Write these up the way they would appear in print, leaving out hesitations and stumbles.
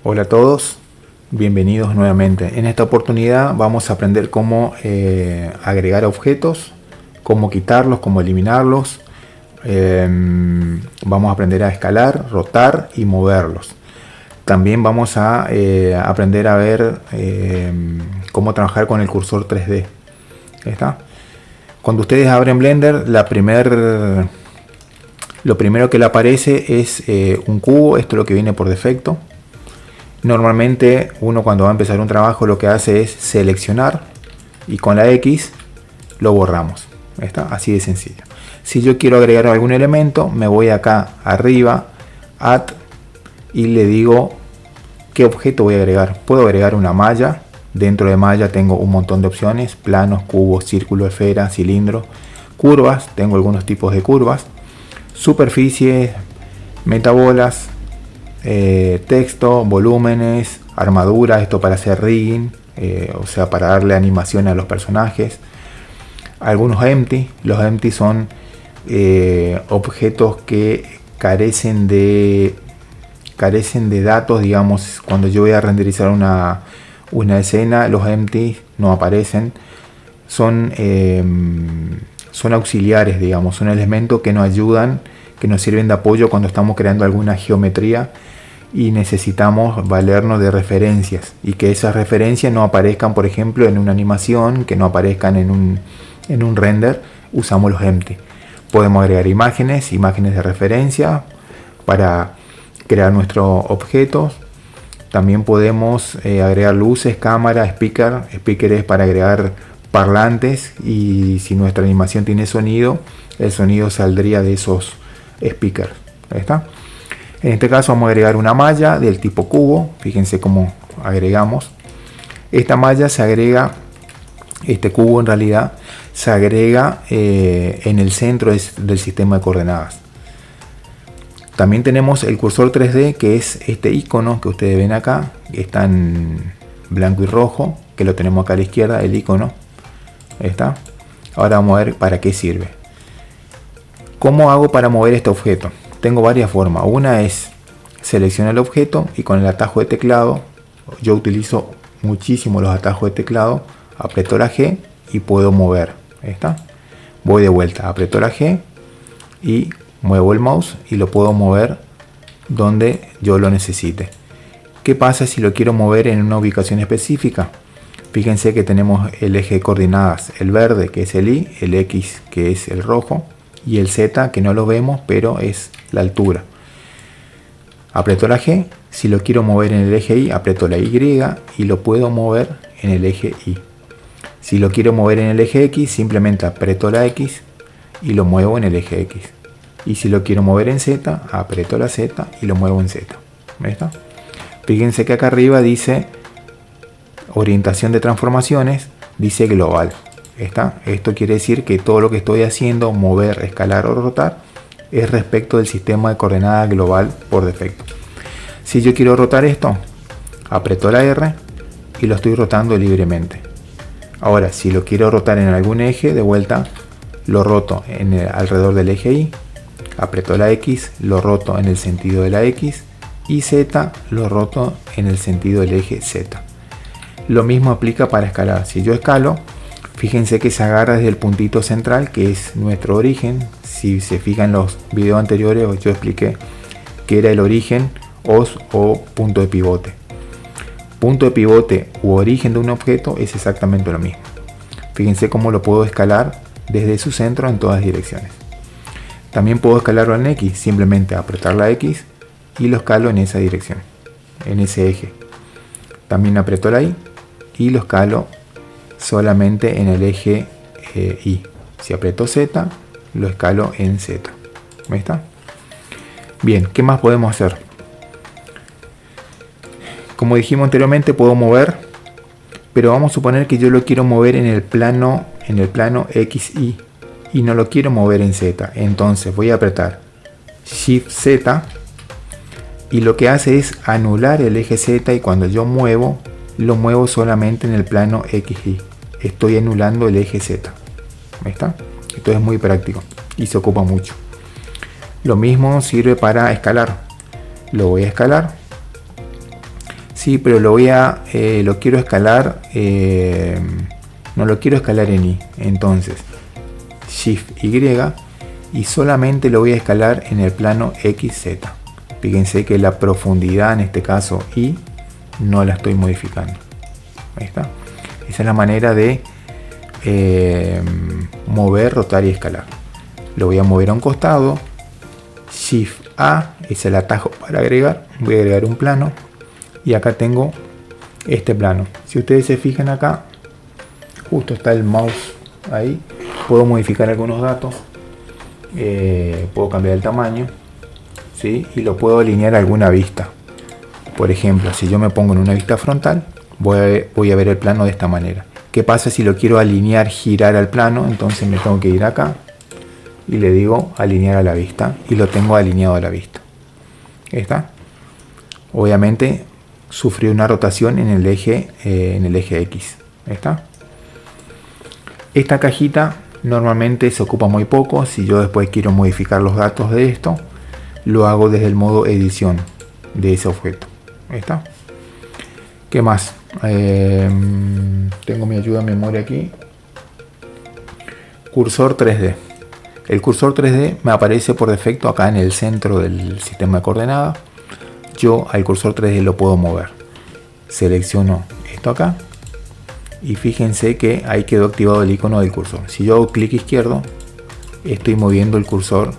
Hola a todos, bienvenidos nuevamente. En esta oportunidad vamos a aprender cómo agregar objetos, cómo quitarlos, cómo eliminarlos. Vamos a aprender a escalar, rotar y moverlos. También vamos a aprender a ver cómo trabajar con el cursor 3D. ¿Está? Cuando ustedes abren Blender, lo primero que le aparece es un cubo. Esto es lo que viene por defecto. Normalmente uno cuando va a empezar un trabajo lo que hace es seleccionar y con la X lo borramos. ¿Está? Así de sencillo. Si yo quiero agregar algún elemento, me voy acá arriba, Add, y le digo qué objeto voy a agregar. Puedo agregar una malla. Dentro de malla tengo un montón de opciones: planos, cubos, círculo, esfera, cilindro, curvas. Tengo algunos tipos de curvas, superficies, metabolas, texto, volúmenes, armadura, esto para hacer rigging, o sea, para darle animación a los personajes. Algunos empty. Los empty son objetos que carecen de datos. Digamos, cuando yo voy a renderizar una escena, los empty no aparecen. Son auxiliares, digamos, son elementos que nos ayudan, que nos sirven de apoyo cuando estamos creando alguna geometría y necesitamos valernos de referencias, y que esas referencias no aparezcan, por ejemplo, en una animación, que no aparezcan en un render. Usamos los empty. Podemos agregar imágenes de referencia para crear nuestros objetos. También podemos agregar luces, cámara, speaker. Speaker es para agregar parlantes, y si nuestra animación tiene sonido, el sonido saldría de esos speakers. ¿Está? En este caso vamos a agregar una malla del tipo cubo. Fíjense cómo agregamos. Esta malla se agrega, este cubo en realidad se agrega en el centro del sistema de coordenadas. También tenemos el cursor 3D, que es este icono que ustedes ven acá, que está en blanco y rojo, que lo tenemos acá a la izquierda, el icono. ¿Está? Ahora vamos a ver para qué sirve. ¿Cómo hago para mover este objeto? Tengo varias formas. Una es seleccionar el objeto y con el atajo de teclado, yo utilizo muchísimo los atajos de teclado, aprieto la G y puedo mover. ¿Está? Voy de vuelta, aprieto la G y muevo el mouse y lo puedo mover donde yo lo necesite. ¿Qué pasa si lo quiero mover en una ubicación específica? Fíjense que tenemos el eje de coordenadas, el verde, que es el Y, el X, que es el rojo, y el Z, que no lo vemos, pero es la altura. Aprieto la G. Si lo quiero mover en el eje Y, aprieto la Y y lo puedo mover en el eje Y. Si lo quiero mover en el eje X, simplemente aprieto la X y lo muevo en el eje X. Y si lo quiero mover en Z, aprieto la Z y lo muevo en Z. ¿Está? Fíjense que acá arriba dice orientación de transformaciones, dice global. ¿Está? Esto quiere decir que todo lo que estoy haciendo, mover, escalar o rotar, es respecto del sistema de coordenadas global por defecto. Si yo quiero rotar esto, aprieto la R y lo estoy rotando libremente. Ahora, si lo quiero rotar en algún eje, de vuelta lo roto alrededor del eje Y, aprieto la X, lo roto en el sentido de la X, y Z lo roto en el sentido del eje Z. Lo mismo aplica para escalar. Si yo escalo, fíjense que se agarra desde el puntito central, que es nuestro origen. Si se fijan en los videos anteriores, yo expliqué que era el origen o punto de pivote. Punto de pivote u origen de un objeto es exactamente lo mismo. Fíjense cómo lo puedo escalar desde su centro en todas direcciones. También puedo escalarlo en X, simplemente apretar la X y lo escalo en esa dirección, en ese eje. También aprieto la Y y lo escalo solamente en el eje Y. Si aprieto Z, lo escalo en Z. ¿Ahí está? Bien, ¿qué más podemos hacer? Como dijimos anteriormente, puedo mover, pero vamos a suponer que yo lo quiero mover en el plano XY y no lo quiero mover en Z. Entonces voy a apretar Shift Z y lo que hace es anular el eje Z, y cuando yo muevo, lo muevo solamente en el plano XY. Estoy anulando el eje Z. ¿Ahí está? Esto es muy práctico y se ocupa mucho. Lo mismo sirve para escalar. Lo voy a escalar. Sí, pero lo quiero escalar, no lo quiero escalar en Y. Entonces, Shift Y y solamente lo voy a escalar en el plano XZ. Fíjense que la profundidad, en este caso Y, no la estoy modificando. Ahí está. Esa es la manera de mover, rotar y escalar. Lo voy a mover a un costado. Shift A es el atajo para agregar. Voy a agregar un plano. Y acá tengo este plano. Si ustedes se fijan acá, justo está el mouse ahí. Puedo modificar algunos datos. Puedo cambiar el tamaño. ¿Sí? Y lo puedo alinear a alguna vista. Por ejemplo, si yo me pongo en una vista frontal, voy a ver el plano de esta manera. ¿Qué pasa si lo quiero alinear, girar al plano? Entonces me tengo que ir acá y le digo alinear a la vista y lo tengo alineado a la vista. ¿Está? Obviamente sufrió una rotación en el eje X. ¿Está? Esta cajita normalmente se ocupa muy poco. Si yo después quiero modificar los datos de esto, lo hago desde el modo edición de ese objeto. ¿Está? ¿Qué más? Tengo mi ayuda a memoria aquí. Cursor 3D. El cursor 3D me aparece por defecto acá en el centro del sistema de coordenadas. Yo al cursor 3D lo puedo mover. Selecciono esto acá y fíjense que ahí quedó activado el icono del cursor. Si yo hago clic izquierdo, estoy moviendo el cursor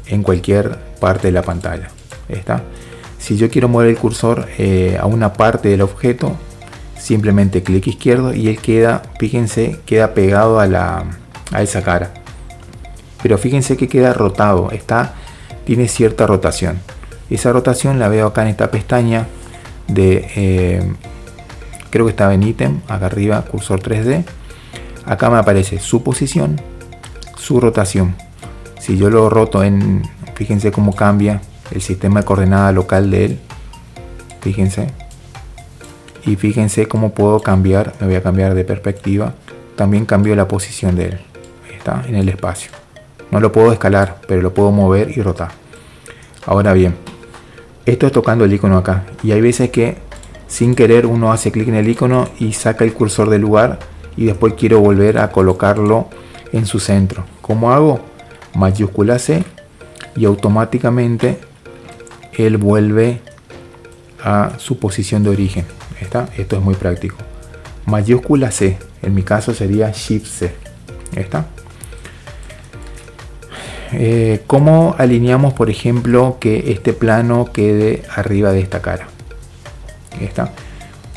en cualquier parte de la pantalla. ¿Está? Si yo quiero mover el cursor a una parte del objeto, simplemente clic izquierdo y él queda, fíjense, queda pegado a esa cara. Pero fíjense que queda rotado, tiene cierta rotación. Esa rotación la veo acá en esta pestaña de, creo que estaba en ítem, acá arriba, cursor 3D. Acá me aparece su posición, su rotación. Si yo lo roto fíjense cómo cambia el sistema de coordenada local de él. Fíjense. Y fíjense cómo puedo cambiar, me voy a cambiar de perspectiva. También cambio la posición de él. Está en el espacio. No lo puedo escalar, pero lo puedo mover y rotar. Ahora bien, esto es tocando el icono acá. Y hay veces que sin querer uno hace clic en el icono y saca el cursor del lugar y después quiero volver a colocarlo en su centro. ¿Cómo hago? Mayúscula C y automáticamente él vuelve a su posición de origen. ¿Está? Esto es muy práctico. Mayúscula C, en mi caso sería Shift C. ¿Está? ¿Cómo alineamos, por ejemplo, que este plano quede arriba de esta cara? ¿Está?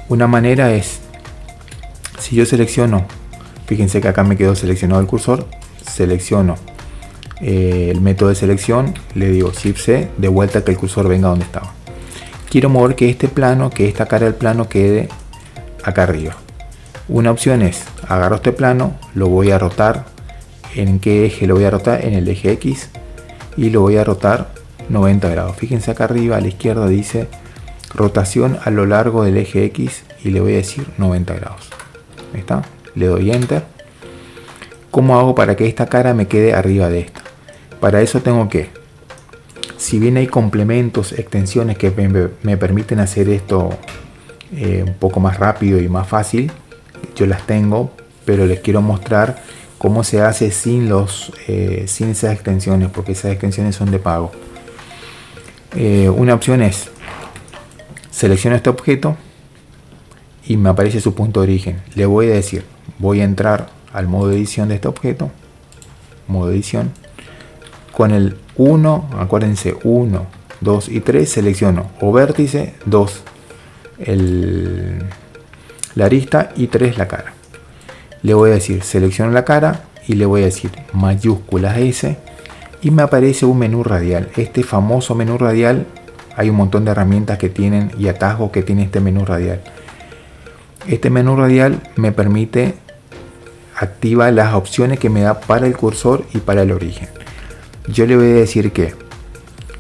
Una manera es, si yo selecciono, fíjense que acá me quedó seleccionado el cursor, selecciono el método de selección, le digo Shift C, de vuelta que el cursor venga donde estaba. Quiero mover que esta cara del plano quede acá arriba. Una opción es, agarro este plano, lo voy a rotar. ¿En qué eje lo voy a rotar? En el eje X. Y lo voy a rotar 90 grados. Fíjense acá arriba a la izquierda dice rotación a lo largo del eje X y le voy a decir 90 grados. ¿Está? Le doy Enter. ¿Cómo hago para que esta cara me quede arriba de esta? Para eso tengo que, si bien hay complementos, extensiones que me permiten hacer esto un poco más rápido y más fácil, yo las tengo, pero les quiero mostrar cómo se hace sin esas extensiones, porque esas extensiones son de pago. Una opción es, selecciono este objeto y me aparece su punto de origen. Le voy a decir, voy a entrar al modo de edición de este objeto, modo edición, con el 1, acuérdense, 1, 2 y 3, selecciono o vértice, 2 la arista y 3 la cara. Le voy a decir, selecciono la cara y le voy a decir mayúsculas S y me aparece un menú radial. Este famoso menú radial, hay un montón de herramientas que tienen y atajos que tiene este menú radial. Este menú radial me permite, activa las opciones que me da para el cursor y para el origen. Yo le voy a decir que,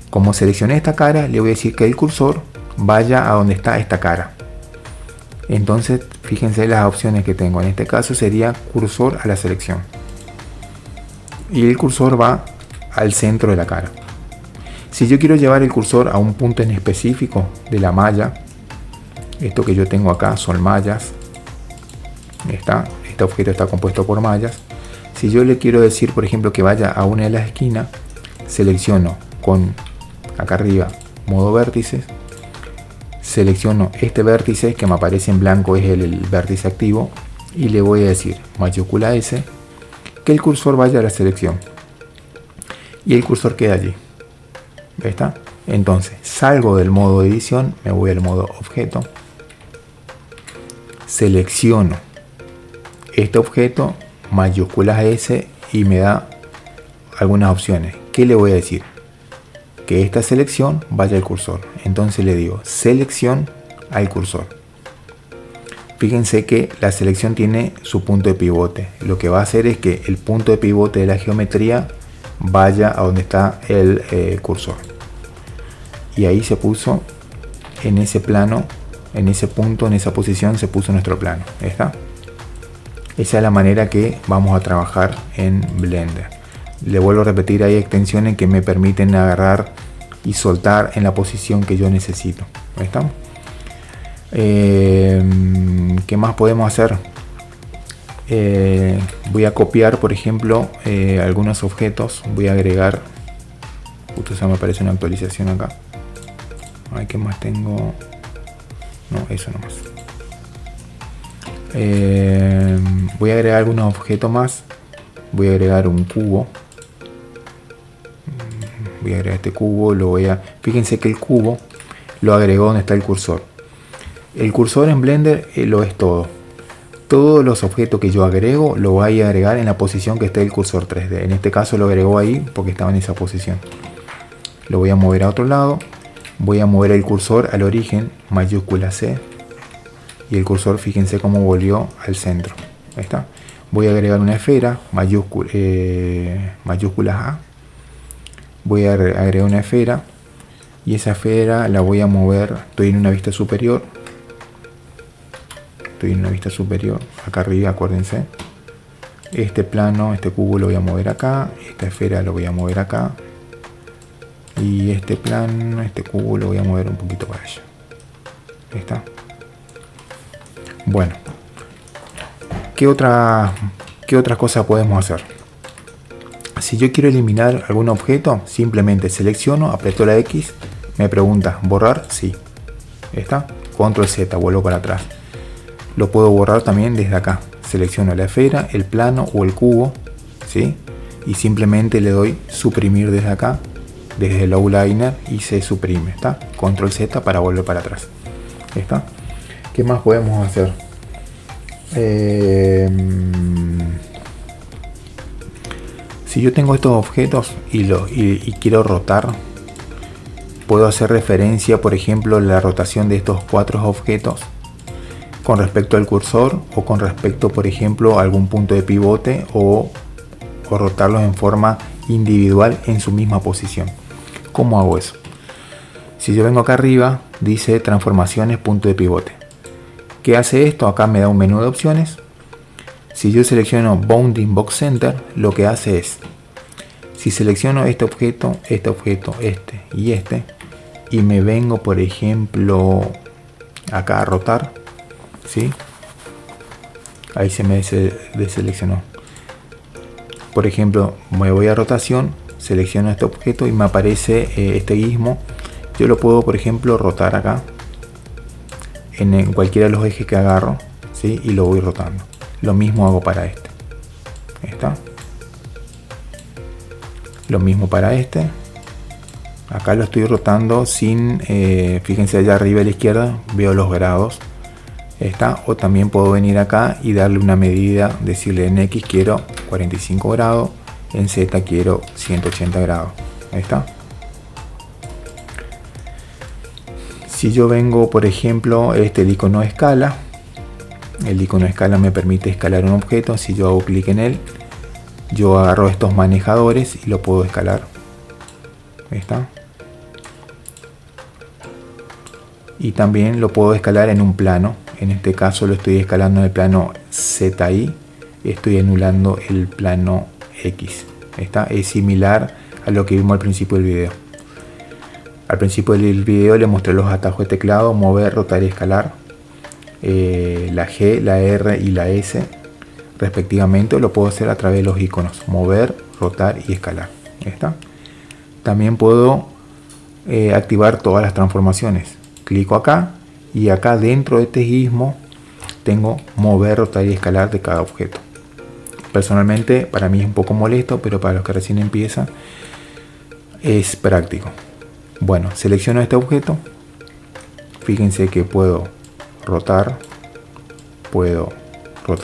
como seleccioné esta cara, le voy a decir que el cursor vaya a donde está esta cara. Entonces, fíjense las opciones que tengo. En este caso sería cursor a la selección. Y el cursor va al centro de la cara. Si yo quiero llevar el cursor a un punto en específico de la malla, Esto que yo tengo acá son mallas. Este objeto está compuesto por mallas. Si yo le quiero decir, por ejemplo, que vaya a una de las esquinas, selecciono con acá arriba modo vértices, selecciono este vértice que me aparece en blanco, es el vértice activo, y le voy a decir mayúscula S, que el cursor vaya a la selección y el cursor queda allí. ¿Está? Entonces salgo del modo de edición, me voy al modo objeto, selecciono este objeto, mayúsculas S, y me da algunas opciones. ¿Qué le voy a decir? Que esta selección vaya al cursor. Entonces le digo selección al cursor. Fíjense que la selección tiene su punto de pivote. Lo que va a hacer es que el punto de pivote de la geometría vaya a donde está el cursor. Y ahí se puso en ese plano, en ese punto, en esa posición se puso nuestro plano. ¿Está? Esa es la manera que vamos a trabajar en Blender. Le vuelvo a repetir, hay extensiones que me permiten agarrar y soltar en la posición que yo necesito. ¿Estamos? ¿Qué más podemos hacer? Voy a copiar, por ejemplo, algunos objetos. Voy a agregar, justo se me aparece una actualización acá. Ay, ¿qué más tengo? No, eso nomás. Voy a agregar algunos objetos más. Voy a agregar un cubo. Voy a agregar este cubo. Fíjense que el cubo lo agregó donde está el cursor. El cursor en Blender lo es todo. Todos los objetos que yo agrego lo voy a agregar en la posición que esté el cursor 3D. En este caso lo agregó ahí porque estaba en esa posición. Lo voy a mover a otro lado. Voy a mover el cursor al origen, mayúscula C. Y el cursor, fíjense cómo volvió al centro. Ahí está. Voy a agregar una esfera, mayúscula A. Voy a agregar una esfera. Y esa esfera la voy a mover. Estoy en una vista superior. Acá arriba, acuérdense. Este plano, este cubo lo voy a mover acá. Esta esfera lo voy a mover acá. Y este plano, este cubo lo voy a mover un poquito para allá. Ahí está. Bueno, ¿qué otra cosa podemos hacer? Si yo quiero eliminar algún objeto, simplemente selecciono, aprieto la X, me pregunta, ¿borrar? Sí. ¿Está? Control Z, vuelvo para atrás. Lo puedo borrar también desde acá. Selecciono la esfera, el plano o el cubo, ¿sí? Y simplemente le doy suprimir desde acá, desde el outliner, y se suprime. ¿Está? Control Z para volver para atrás. ¿Está? ¿Qué más podemos hacer? Si yo tengo estos objetos y quiero rotar, puedo hacer referencia, por ejemplo, a la rotación de estos 4 objetos con respecto al cursor, o con respecto, por ejemplo, a algún punto de pivote, o rotarlos en forma individual en su misma posición. ¿Cómo hago eso? Si yo vengo acá arriba, dice transformaciones, punto de pivote. ¿Qué hace esto? Acá me da un menú de opciones. Si yo selecciono Bounding Box Center, lo que hace es, si selecciono este objeto, este y este, y me vengo, por ejemplo, acá a rotar, ¿sí? Ahí se me deseleccionó. Por ejemplo, me voy a rotación, selecciono este objeto y me aparece este gizmo. Yo lo puedo, por ejemplo, rotar acá en cualquiera de los ejes que agarro, ¿sí? Y lo voy rotando. Lo mismo hago para este. ¿Está? Lo mismo para este. Acá lo estoy rotando sin, fíjense allá arriba a la izquierda, veo los grados. ¿Está? O también puedo venir acá y darle una medida, decirle en X quiero 45 grados, en Z quiero 180 grados. Ahí está. Si yo vengo, por ejemplo, el icono de escala. El icono de escala me permite escalar un objeto. Si yo hago clic en él, yo agarro estos manejadores y lo puedo escalar. Ahí está. Y también lo puedo escalar en un plano. En este caso lo estoy escalando en el plano ZI. Estoy anulando el plano X. Esta es similar a lo que vimos al principio del video. Al principio del video le mostré los atajos de teclado, mover, rotar y escalar. la G, la R y la S respectivamente. Lo puedo hacer a través de los iconos mover, rotar y escalar. ¿Está? También puedo activar todas las transformaciones. Clico acá y acá dentro de este gizmo tengo mover, rotar y escalar de cada objeto. Personalmente para mí es un poco molesto, pero para los que recién empiezan es práctico. Bueno, selecciono este objeto. Fíjense que puedo rotar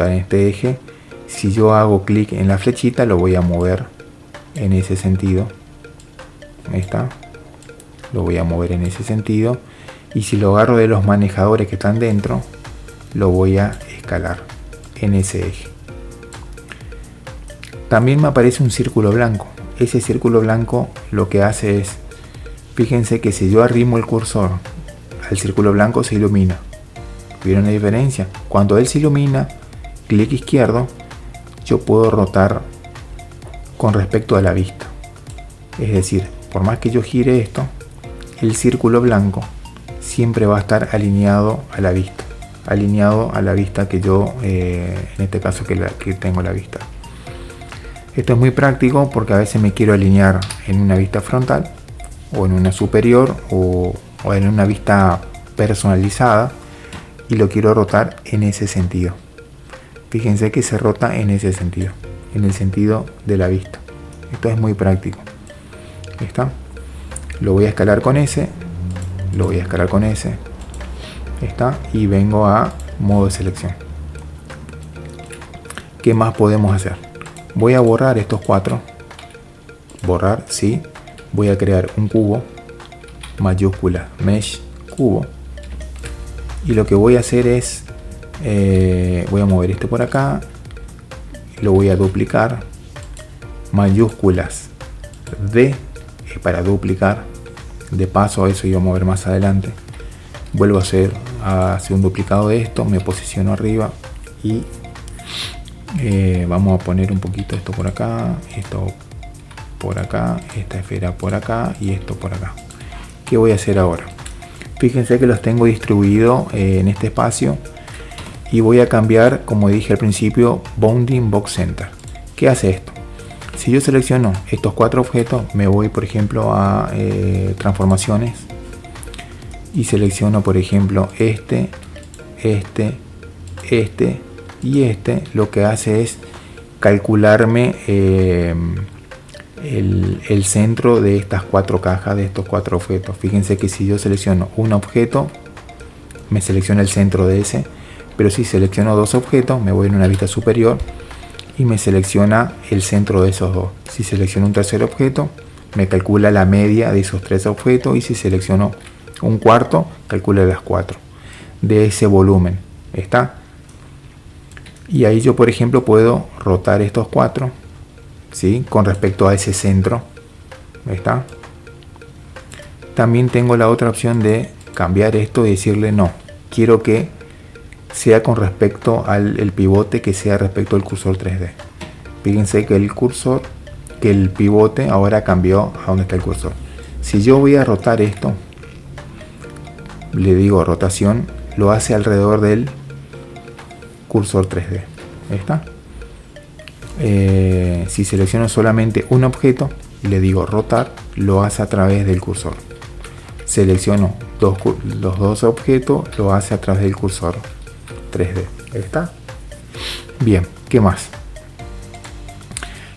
en este eje. Si yo hago clic en la flechita, lo voy a mover en ese sentido. Ahí está. Lo voy a mover en ese sentido. Y si lo agarro de los manejadores que están dentro, lo voy a escalar en ese eje. También me aparece un círculo blanco. Ese círculo blanco lo que hace es, fíjense que si yo arrimo el cursor al círculo blanco se ilumina. ¿Vieron la diferencia? Cuando él se ilumina, clic izquierdo, yo puedo rotar con respecto a la vista. Es decir, por más que yo gire esto, el círculo blanco siempre va a estar alineado a la vista. Alineado a la vista que yo, en este caso que tengo la vista. Esto es muy práctico porque a veces me quiero alinear en una vista frontal o en una superior o en una vista personalizada y lo quiero rotar en ese sentido. Fíjense que se rota en ese sentido, en el sentido de la vista. Esto es muy práctico. ¿Está? Lo voy a escalar con ese, lo voy a escalar con ese. ¿Está? Y vengo a modo de selección. ¿Qué más podemos hacer? Voy a borrar estos cuatro. Borrar, sí. Voy a crear un cubo. Mayúscula, mesh, cubo. Y lo que voy a hacer es, voy a mover este por acá. Lo voy a duplicar. Mayúsculas D para duplicar. De paso, eso iba a mover más adelante. Vuelvo a hacer un duplicado de esto. Me posiciono arriba y vamos a poner un poquito esto por acá, esto por acá, esta esfera por acá y esto por acá. ¿Qué voy a hacer ahora? Fíjense que los tengo distribuidos en este espacio y voy a cambiar, como dije al principio, Bounding Box Center. ¿Qué hace esto? Si yo selecciono estos cuatro objetos, me voy por ejemplo a transformaciones y selecciono por ejemplo este y lo que hace es calcularme el centro de estas cuatro cajas, de estos cuatro objetos. Fíjense que si yo selecciono un objeto, me selecciona el centro de ese, pero si selecciono dos objetos, me voy en una vista superior y me selecciona el centro de esos dos. Si selecciono un tercer objeto, me calcula la media de esos tres objetos, y si selecciono un cuarto, calcula las cuatro de ese volumen. ¿Está? Y ahí yo por ejemplo puedo rotar estos cuatro, ¿sí? Con respecto a ese centro. ¿Está? También tengo la otra opción de cambiar esto y decirle no, quiero que sea con respecto al pivote, que sea respecto al cursor 3D. Fíjense que el pivote ahora cambió a donde está el cursor. Si yo voy a rotar esto, le digo rotación, lo hace alrededor del cursor 3D. ¿Está? Si selecciono solamente un objeto y le digo rotar, lo hace a través del cursor. Selecciono los dos objetos, lo hace a través del cursor 3D. ¿Está? Bien, ¿qué más?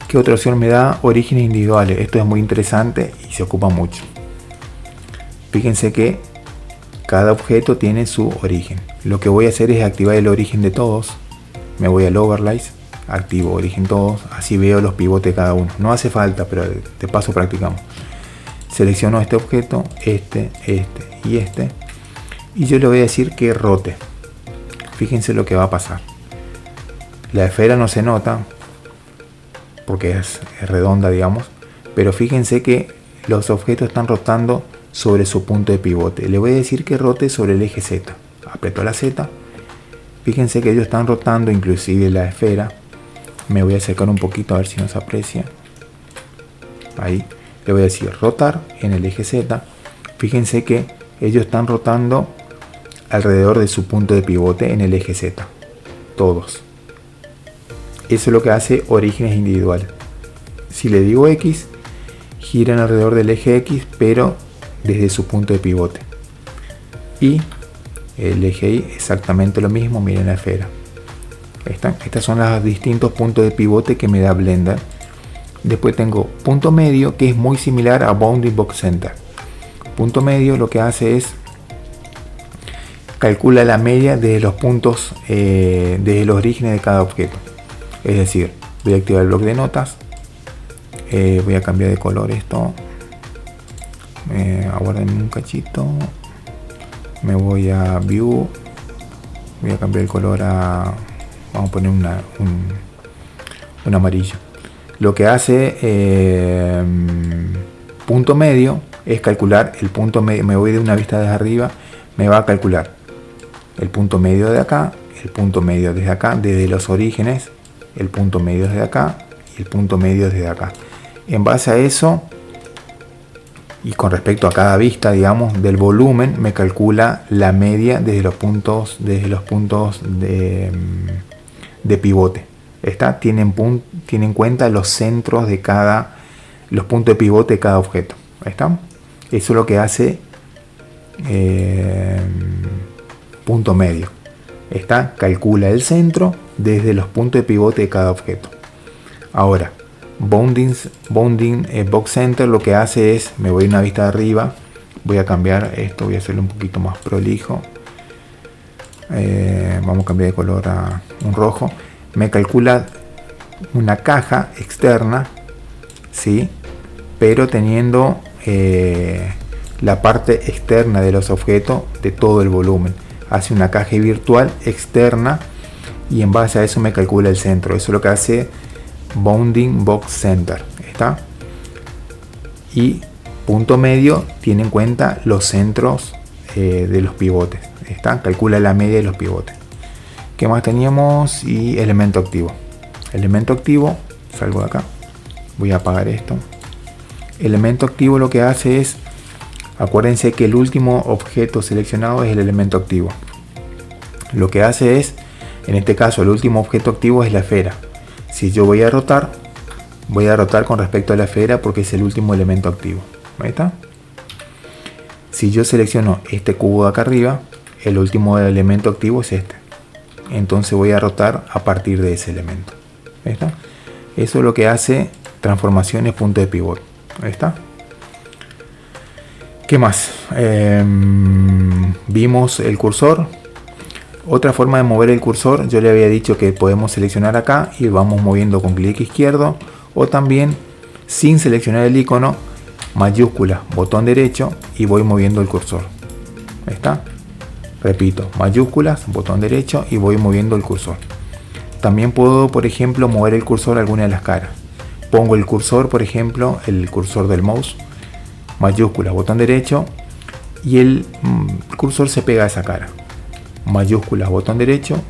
¿Qué otra opción me da? Orígenes individuales. Esto es muy interesante y se ocupa mucho. Fíjense que cada objeto tiene su origen. Lo que voy a hacer es activar el origen de todos. Me voy al Overlays, activo origen todos, así veo los pivotes de cada uno. No hace falta, pero de paso practicamos. Selecciono este objeto, este y yo le voy a decir que rote. Fíjense lo que va a pasar. La esfera no se nota porque es redonda, digamos, pero fíjense que los objetos están rotando sobre su punto de pivote. Le voy a decir que rote sobre el eje Z. Aprieto la Z. Fíjense que ellos están rotando, inclusive la esfera. Me voy a acercar un poquito a ver si nos aprecia. Ahí. Le voy a decir rotar en el eje Z. Fíjense que ellos están rotando alrededor de su punto de pivote en el eje Z. Todos. Eso es lo que hace orígenes individuales. Si le digo X, giran alrededor del eje X, pero desde su punto de pivote. Y el eje Y exactamente lo mismo, miren la esfera. Estas son los distintos puntos de pivote que me da Blender. Después tengo punto medio, que es muy similar a Bounding Box Center. Punto medio lo que hace es calcula la media de los puntos, desde los orígenes de cada objeto. Es decir, voy a activar el bloque de notas, voy a cambiar de color esto, aguarden un cachito, me voy a View, voy a cambiar el color a, vamos a poner un amarillo. Lo que hace punto medio es calcular el punto medio. Me voy de una vista desde arriba, me va a calcular el punto medio de acá, el punto medio desde acá, desde los orígenes, el punto medio desde acá y el punto medio desde acá. En base a eso, y con respecto a cada vista, digamos, del volumen, me calcula la media desde los puntos de pivote. Tiene en cuenta los centros de los puntos de pivote de cada objeto. Eso es lo que hace punto medio. Calcula el centro desde los puntos de pivote de cada objeto. Ahora, Bounding Box Center lo que hace es, me voy a una vista de arriba, voy a cambiar esto, voy a hacerlo un poquito más prolijo. Vamos a cambiar de color a un rojo. Me calcula una caja externa, ¿sí? Pero teniendo la parte externa de los objetos de todo el volumen. Hace una caja virtual externa y en base a eso me calcula el centro. Eso es lo que hace Bounding Box Center. Y punto medio tiene en cuenta los centros de los pivotes. Calcula la media de los pivotes. ¿Qué más teníamos? Y elemento activo. Elemento activo, salgo de acá. Voy a apagar esto. Elemento activo lo que hace es, acuérdense que el último objeto seleccionado es el elemento activo. Lo que hace es, en este caso el último objeto activo es la esfera. Si yo voy a rotar con respecto a la esfera porque es el último elemento activo. ¿Ahí está? Si yo selecciono este cubo de acá arriba, el último elemento activo es este. Entonces voy a rotar a partir de ese elemento. ¿Ahí está? Eso es lo que hace transformaciones punto de pivote. Ahí está. ¿Qué más? Vimos el cursor. Otra forma de mover el cursor, yo le había dicho que podemos seleccionar acá y vamos moviendo con clic izquierdo, o también sin seleccionar el icono, mayúscula, botón derecho y voy moviendo el cursor. Ahí está. Repito, mayúsculas, botón derecho y voy moviendo el cursor. También puedo, por ejemplo, mover el cursor a alguna de las caras. Pongo el cursor, por ejemplo, el cursor del mouse, mayúsculas, botón derecho y el cursor se pega a esa cara. Mayúsculas, botón derecho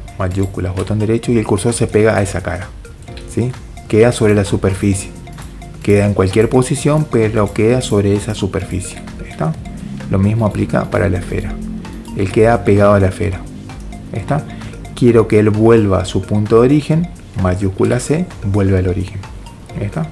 y el cursor se pega a esa cara. ¿Sí? Queda sobre la superficie. Queda en cualquier posición, pero queda sobre esa superficie. ¿Está? Lo mismo aplica para la esfera. Él queda pegado a la esfera. ¿Está? Quiero que él vuelva a su punto de origen. Mayúscula C, vuelve al origen. ¿Está?